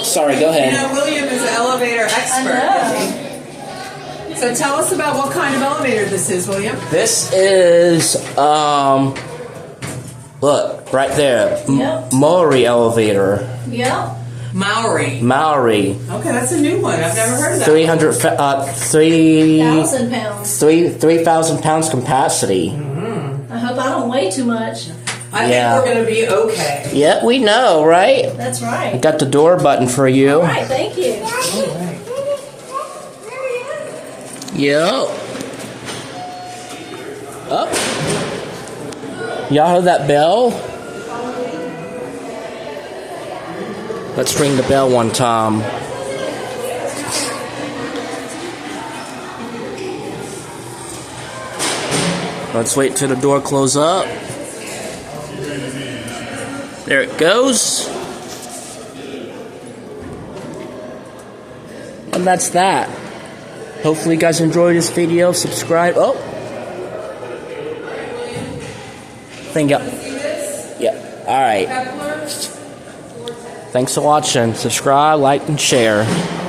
Sorry, go You ahead. know, William is an elevator expert. So tell us about what kind of elevator this is, William. This is, look, right there. Yep. Maori elevator. Yep. Maori. Maori. Okay, that's a new one. I've never heard of that. 1,000 pounds. 3,000 pounds capacity. I hope I don't weigh too much. I Yeah. think we're going to be okay. Yeah, we know, right? That's I right. got the door button for you. All right, thank you. Yep. Up. Y'all heard that bell? Let's ring the bell one time. Let's wait till the door closes up. There it goes. And that's that. Hopefully you guys enjoyed this video. Subscribe. Oh. Thing up. Yeah. Alright. Thanks for watching. Subscribe, like, and share.